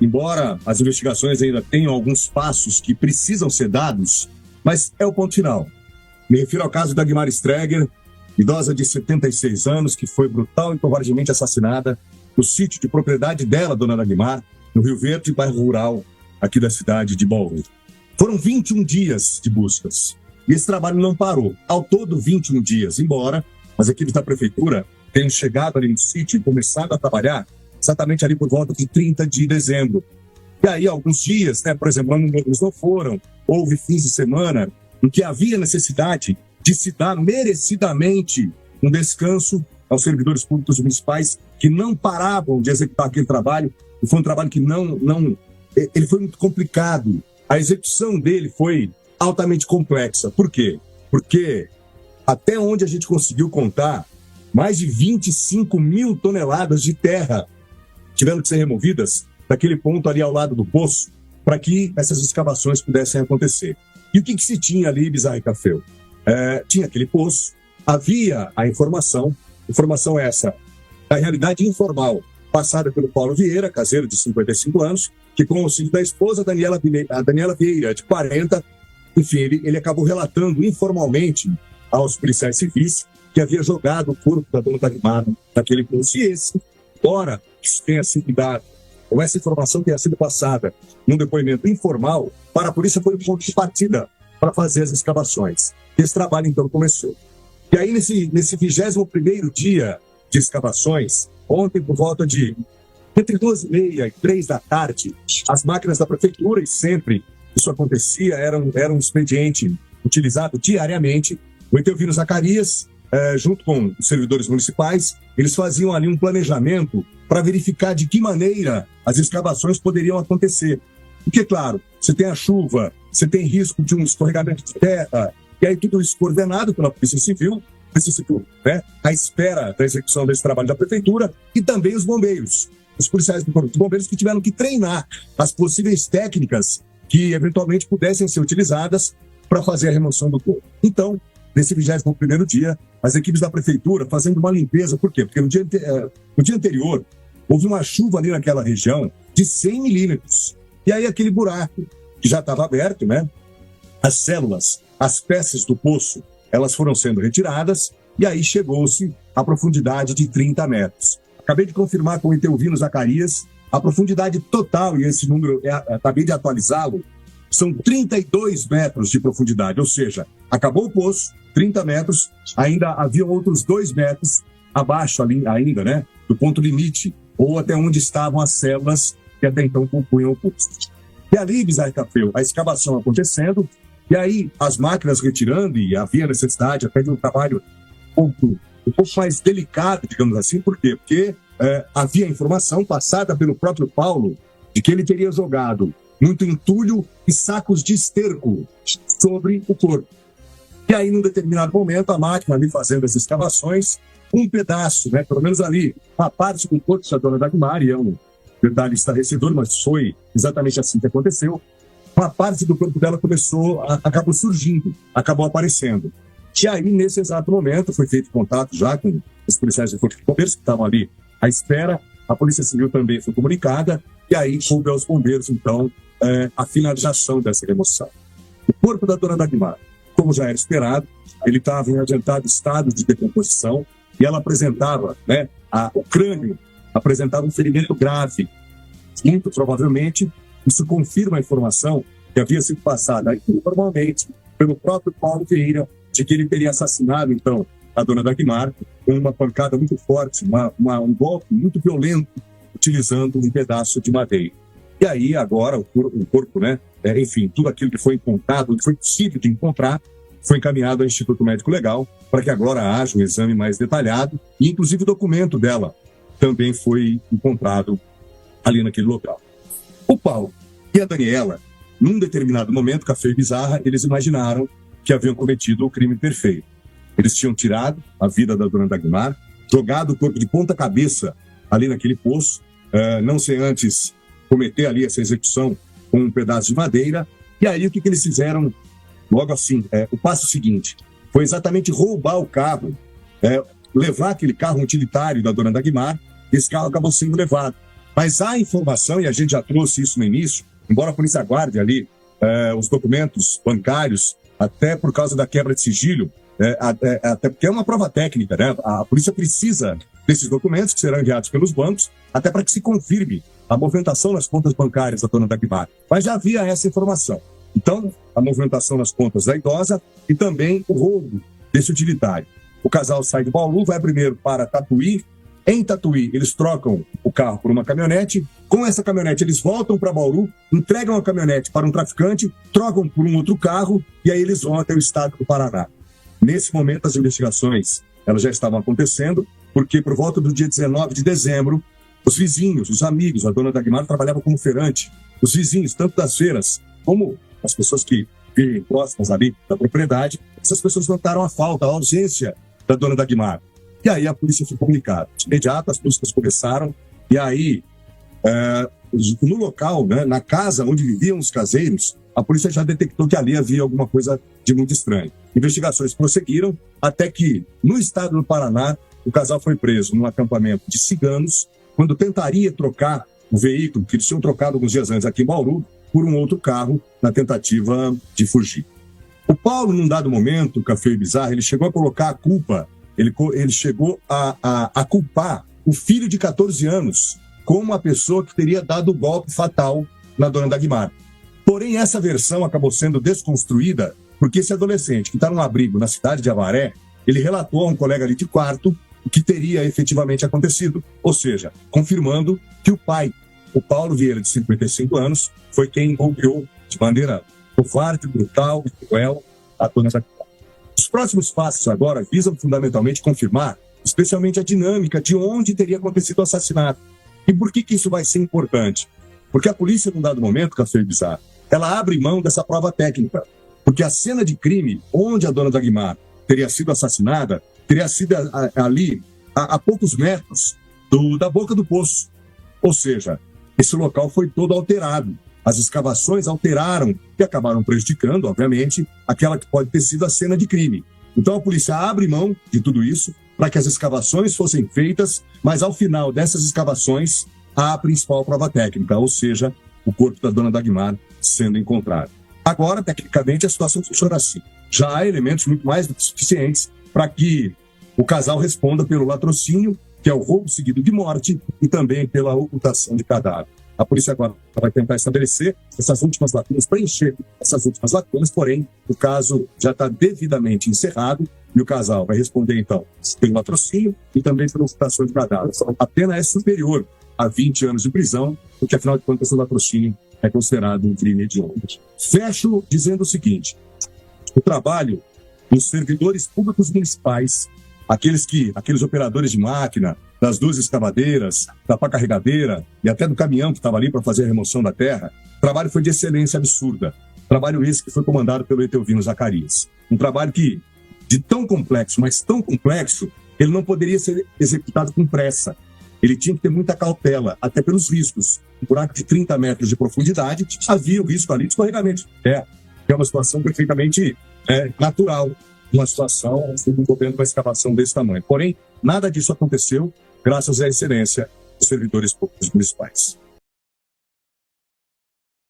embora as investigações ainda tenham alguns passos que precisam ser dados, mas é o ponto final. Me refiro ao caso da Dagmar Streger, idosa de 76 anos, que foi brutal e covardemente assassinada no sítio de propriedade dela, dona Dagmar, no Rio Verde, bairro rural, aqui da cidade de Bauru. Foram 21 dias de buscas e esse trabalho não parou. Ao todo, 21 dias, embora as equipes da prefeitura tenham chegado ali no sítio e começado a trabalhar exatamente ali por volta de 30 de dezembro. E aí, alguns dias, por exemplo, eles não foram, houve fins de semana em que havia necessidade de se dar merecidamente um descanso aos servidores públicos municipais que não paravam de executar aquele trabalho. E foi um trabalho que ele foi muito complicado. A execução dele foi altamente complexa. Por quê? Porque até onde a gente conseguiu contar, mais de 25 mil toneladas de terra tiveram que ser removidas daquele ponto ali ao lado do poço para que essas escavações pudessem acontecer. E o que se tinha ali, Bizarro e Café? Tinha aquele poço, havia a informação essa, da realidade informal, passada pelo Paulo Vieira, caseiro de 55 anos, que com o auxílio da esposa, a Daniela Vieira, de 40, enfim, ele acabou relatando informalmente aos policiais civis que havia jogado o corpo da dona Dagmar naquele poço. E esse, embora isso tenha sido dado, ou essa informação tenha sido passada num depoimento informal, para a polícia foi um ponto de partida para fazer as escavações. Esse trabalho, então, começou. E aí, nesse 21º dia de escavações, ontem, por volta de entre 2h30 e 3 da tarde, as máquinas da prefeitura, e sempre isso acontecia, era um expediente utilizado diariamente. O Etelvino Zacarias, junto com os servidores municipais, eles faziam ali um planejamento para verificar de que maneira as escavações poderiam acontecer. Porque, claro, você tem a chuva, você tem risco de um escorregamento de terra, e aí tudo isso coordenado pela Polícia Civil, à espera da execução desse trabalho da prefeitura, e também os bombeiros, os policiais do Corpo de Bombeiros, que tiveram que treinar as possíveis técnicas que eventualmente pudessem ser utilizadas para fazer a remoção do corpo. Então, nesse 21º dia, as equipes da prefeitura fazendo uma limpeza. Por quê? Porque no dia anterior, houve uma chuva ali naquela região de 100 milímetros. E aí aquele buraco, que já estava aberto, as células, as peças do poço, elas foram sendo retiradas, e aí chegou-se à profundidade de 30 metros. Acabei de confirmar com o Etelvino Zacarias, a profundidade total, e esse número, acabei de atualizá-lo, são 32 metros de profundidade, ou seja, acabou o poço, 30 metros, ainda haviam outros 2 metros abaixo ali, ainda, do ponto limite, ou até onde estavam as células que até então compunham o poço. E ali, Bizarro Café, a escavação acontecendo, e aí as máquinas retirando, e havia necessidade até de um trabalho um pouco mais delicado, digamos assim. Por quê? Porque havia informação passada pelo próprio Paulo de que ele teria jogado muito entulho e sacos de esterco sobre o corpo. E aí, num determinado momento, a máquina ali fazendo as escavações, um pedaço, pelo menos ali, uma parte do corpo da dona Dagmar, e é um detalhe estarrecedor, mas foi exatamente assim que aconteceu, uma parte do corpo dela acabou surgindo, acabou aparecendo. E aí, nesse exato momento, foi feito contato já com os policiais do Corpo de Bombeiros que estavam ali à espera, a Polícia Civil também foi comunicada, e aí coube aos bombeiros, então, a finalização dessa remoção. O corpo da dona Dagmar, como já era esperado, ele estava em adiantado estado de decomposição, e ela apresentava, o crânio apresentava um ferimento grave. Muito provavelmente, isso confirma a informação que havia sido passada informalmente pelo próprio Paulo Vieira, de que ele teria assassinado, então, a dona Dagmar com uma pancada muito forte, um golpe muito violento, utilizando um pedaço de madeira. E aí, agora, o corpo, enfim, tudo aquilo que foi encontrado, que foi possível de encontrar, foi encaminhado ao Instituto Médico Legal para que agora haja um exame mais detalhado, e inclusive o documento dela também foi encontrado ali naquele local. O Paulo e a Daniela, num determinado momento, Café e Bizarra, eles imaginaram que haviam cometido o crime perfeito. Eles tinham tirado a vida da dona Dagmar, jogado o corpo de ponta cabeça ali naquele poço, não sem antes cometer ali essa execução com um pedaço de madeira. E aí o que eles fizeram? Logo assim, o passo seguinte foi exatamente roubar o carro, levar aquele carro utilitário da dona Dagmar. Esse carro acabou sendo levado. Mas há informação, e a gente já trouxe isso no início, embora a polícia guarde ali os documentos bancários, até por causa da quebra de sigilo, até porque é uma prova técnica, né? A polícia precisa desses documentos que serão enviados pelos bancos, até para que se confirme a movimentação nas contas bancárias da dona Dagmar. Mas já havia essa informação. Então, a movimentação nas contas da idosa e também o roubo desse utilitário. O casal sai de Bauru, vai primeiro para Tatuí. Em Tatuí, eles trocam o carro por uma caminhonete. Com essa caminhonete, eles voltam para Bauru, entregam a caminhonete para um traficante, trocam por um outro carro e aí eles vão até o estado do Paraná. Nesse momento, as investigações elas já estavam acontecendo, porque por volta do dia 19 de dezembro, os vizinhos, os amigos, a dona Dagmar trabalhava como feirante. Os vizinhos, tanto das feiras como as pessoas que vivem próximas ali da propriedade, essas pessoas notaram a falta, a ausência da dona Dagmar. E aí a polícia foi comunicada. De imediato as buscas começaram e aí no local, né, na casa onde viviam os caseiros, a polícia já detectou que ali havia alguma coisa de muito estranho. Investigações prosseguiram até que, no estado do Paraná, o casal foi preso num acampamento de ciganos, quando tentaria trocar o veículo que eles tinham trocado alguns dias antes aqui em Bauru por um outro carro na tentativa de fugir. O Paulo, num dado momento, Café e Bizarro, ele chegou a colocar a culpa, ele chegou a culpar o filho de 14 anos como a pessoa que teria dado o golpe fatal na dona Dagmar. Porém, essa versão acabou sendo desconstruída porque esse adolescente que está num abrigo na cidade de Avaré, ele relatou a um colega ali de quarto o que teria efetivamente acontecido, ou seja, confirmando que o pai, o Paulo Vieira, de 55 anos, foi quem golpeou de maneira covarde, brutal, cruel, a dona Dagmar. Os próximos passos agora visam fundamentalmente confirmar, especialmente a dinâmica de onde teria acontecido o assassinato. E por que isso vai ser importante? Porque a polícia, num dado momento, Café Bizarro, ela abre mão dessa prova técnica. Porque a cena de crime, onde a dona Dagmar teria sido assassinada, teria sido ali, a poucos metros da boca do poço. Ou seja, esse local foi todo alterado. As escavações alteraram e acabaram prejudicando, obviamente, aquela que pode ter sido a cena de crime. Então a polícia abre mão de tudo isso para que as escavações fossem feitas, mas ao final dessas escavações, há a principal prova técnica, ou seja, o corpo da dona Dagmar sendo encontrado. Agora, tecnicamente, a situação funciona assim. Já há elementos muito mais do que suficientes para que o casal responda pelo latrocínio, que é o roubo seguido de morte, e também pela ocultação de cadáver. A polícia agora vai tentar estabelecer essas últimas lacunas, preencher essas últimas lacunas, porém, o caso já está devidamente encerrado e o casal vai responder, então, pelo latrocínio e também pela ocultação de cadáver. A pena é superior a 20 anos de prisão, porque, afinal de contas, o latrocínio é considerado um crime hediondo. Fecho dizendo o seguinte: o trabalho dos servidores públicos municipais, aqueles operadores de máquina, das duas escavadeiras, da pá carregadeira e até do caminhão que estava ali para fazer a remoção da terra, o trabalho foi de excelência absurda. Trabalho esse que foi comandado pelo Etelvino Zacarias. Um trabalho que, de tão complexo, mas tão complexo, ele não poderia ser executado com pressa. Ele tinha que ter muita cautela, até pelos riscos. Um buraco de 30 metros de profundidade, havia o risco ali de escorregamento de terra. É uma situação perfeitamente natural, uma situação envolvendo uma escavação desse tamanho. Porém, nada disso aconteceu graças à excelência dos servidores públicos municipais.